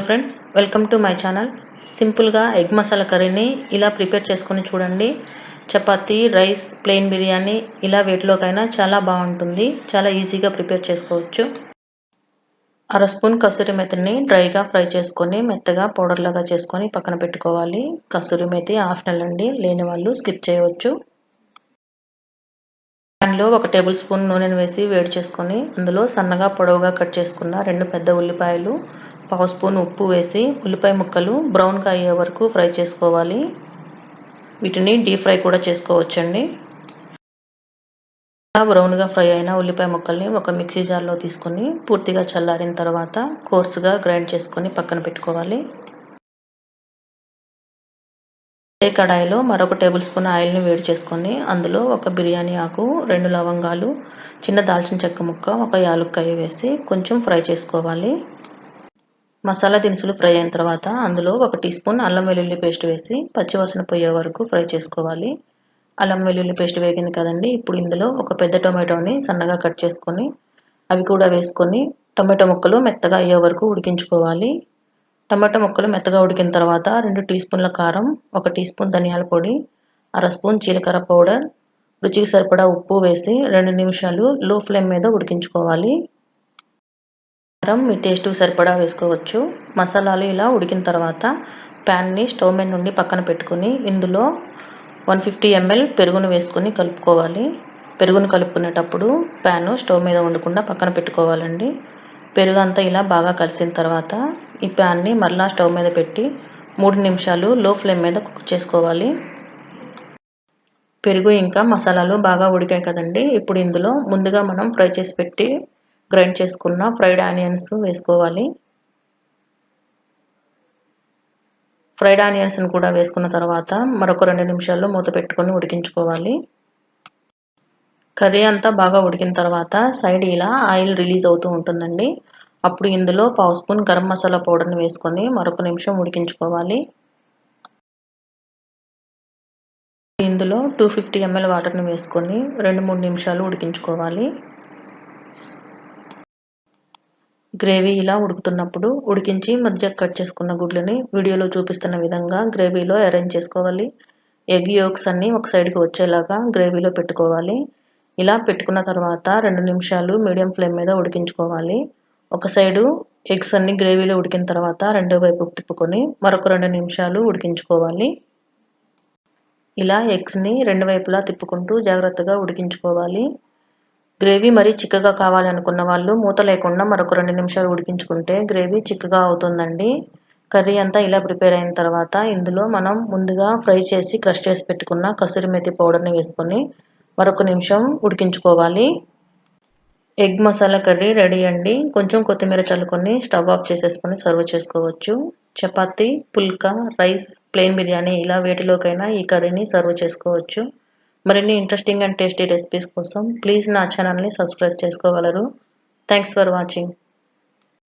Friends, welcome to my channel. సింపుల్గా egg masala కర్రీని ఇలా ప్రిపేర్ చేసుకొని చూడండి. చపాతీ, రైస్, ప్లెయిన్ బిర్యానీ ఇలా వేటిలోకైనా చాలా బాగుంటుంది. చాలా ఈజీగా ప్రిపేర్ చేసుకోవచ్చు. అర స్పూన్ కసూరి మెతిని డ్రైగా ఫ్రై చేసుకొని మెత్తగా పౌడర్ లాగా చేసుకొని పక్కన పెట్టుకోవాలి. కసూరి మెతి ఆప్షనల్ అండి, లేని వాళ్ళు స్కిప్ చేయవచ్చు. ప్యాన్లో 1 టేబుల్ స్పూన్ నూనెను వేసి వేడి చేసుకొని అందులో సన్నగా పొడవుగా కట్ చేసుకున్న 2 పెద్ద ఉల్లిపాయలు, పావు స్పూన్ ఉప్పు వేసి ఉల్లిపాయ ముక్కలు బ్రౌన్గా అయ్యే వరకు ఫ్రై చేసుకోవాలి. వీటిని డీప్ ఫ్రై కూడా చేసుకోవచ్చండి. బ్రౌన్గా ఫ్రై అయిన ఉల్లిపాయ ముక్కల్ని ఒక మిక్సీ జార్లో తీసుకొని పూర్తిగా చల్లారిన తర్వాత కోర్సుగా గ్రైండ్ చేసుకొని పక్కన పెట్టుకోవాలి. అదే కడాయిలో మరొక టేబుల్ స్పూన్ ఆయిల్ని వేడి చేసుకొని అందులో 1 బిర్యానీ ఆకు, 2 లవంగాలు, చిన్న దాల్చిన చెక్క ముక్క, 1 యాలుక్కాయ వేసి కొంచెం ఫ్రై చేసుకోవాలి. మసాలా దినుసులు ఫ్రై అయిన తర్వాత అందులో 1 టీ స్పూన్ అల్లం వెల్లుల్లి పేస్ట్ వేసి పచ్చివాసన పోయే వరకు ఫ్రై చేసుకోవాలి. అల్లం వెల్లుల్లి పేస్ట్ వేగింది కదండి, ఇప్పుడు ఇందులో 1 పెద్ద టొమాటోని సన్నగా కట్ చేసుకొని అవి కూడా వేసుకొని టొమాటో ముక్కలు మెత్తగా అయ్యే వరకు ఉడికించుకోవాలి. టమాటా ముక్కలు మెత్తగా ఉడికిన తర్వాత 2 టీ స్పూన్ల కారం, 1 టీ స్పూన్ ధనియాల పొడి, అర స్పూన్ జీలకర్ర పౌడర్, రుచికి సరిపడా ఉప్పు వేసి 2 నిమిషాలు లో ఫ్లేమ్ మీద ఉడికించుకోవాలి. కారం మీ టేస్ట్కి సరిపడా వేసుకోవచ్చు. మసాలాలు ఇలా ఉడికిన తర్వాత ప్యాన్ని స్టవ్ మీద నుండి పక్కన పెట్టుకుని ఇందులో 150 ml పెరుగును వేసుకొని కలుపుకోవాలి. పెరుగును కలుపుకునేటప్పుడు ప్యాన్ స్టవ్ మీద ఉండకుండా పక్కన పెట్టుకోవాలండి. పెరుగు అంతా ఇలా బాగా కలిసిన తర్వాత ఈ ప్యాన్ని మరలా స్టవ్ మీద పెట్టి 3 నిమిషాలు లో ఫ్లేమ్ మీద కుక్ చేసుకోవాలి. పెరుగు ఇంకా మసాలాలు బాగా ఉడికాయి కదండి, ఇప్పుడు ఇందులో ముందుగా మనం ఫ్రై చేసి పెట్టి గ్రైండ్ చేసుకున్న ఫ్రైడ్ ఆనియన్స్ వేసుకోవాలి. ఫ్రైడ్ ఆనియన్స్ని కూడా వేసుకున్న తర్వాత మరొక 2 నిమిషాలు మూత పెట్టుకొని ఉడికించుకోవాలి. కర్రీ అంతా బాగా ఉడికిన తర్వాత సైడ్ ఇలా ఆయిల్ రిలీజ్ అవుతూ ఉంటుందండి. అప్పుడు ఇందులో పావు స్పూన్ గరం మసాలా పౌడర్ని వేసుకొని మరొక నిమిషం ఉడికించుకోవాలి. ఇందులో 250 ml వాటర్ని వేసుకొని 2-3 నిమిషాలు ఉడికించుకోవాలి. గ్రేవీ ఇలా ఉడుకుతున్నప్పుడు ఉడికించి మధ్య కట్ చేసుకున్న గుడ్లని వీడియోలో చూపిస్తున్న విధంగా గ్రేవీలో అరేంజ్ చేసుకోవాలి. ఎగ్ యోక్స్ అన్నీ ఒక సైడ్కి వచ్చేలాగా గ్రేవీలో పెట్టుకోవాలి. ఇలా పెట్టుకున్న తర్వాత 2 నిమిషాలు మీడియం ఫ్లేమ్ మీద ఉడికించుకోవాలి. ఒక సైడు ఎగ్స్ అన్ని గ్రేవీలో ఉడికిన తర్వాత రెండో వైపు తిప్పుకొని మరొక 2 నిమిషాలు ఉడికించుకోవాలి. ఇలా ఎగ్స్ని 2 వైపులా తిప్పుకుంటూ జాగ్రత్తగా ఉడికించుకోవాలి. గ్రేవీ మరీ చిక్కగా కావాలనుకున్న వాళ్ళు మూత లేకుండా మరొక 2 నిమిషాలు ఉడికించుకుంటే గ్రేవీ చిక్కగా అవుతుందండి. కర్రీ అంతా ఇలా ప్రిపేర్ అయిన తర్వాత ఇందులో మనం ముందుగా ఫ్రై చేసి క్రష్ చేసి పెట్టుకున్న కసూరి మెతి పౌడర్ని వేసుకొని మరొక నిమిషం ఉడికించుకోవాలి. ఎగ్ మసాలా కర్రీ రెడీ అండి. కొంచెం కొత్తిమీర చల్లుకొని స్టవ్ ఆఫ్ చేసేసుకొని సర్వ్ చేసుకోవచ్చు. చపాతీ, పుల్కా, రైస్, ప్లెయిన్ బిర్యానీ ఇలా వేటిలోకైనా ఈ కర్రీని సర్వ్ చేసుకోవచ్చు. మరిన్ని ఇంట్రెస్టింగ్ అండ్ టేస్టీ రెసిపీస్ కోసం ప్లీజ్ నా ఛానల్ని సబ్స్క్రైబ్ చేసుకోగలరు. Thanks for watching.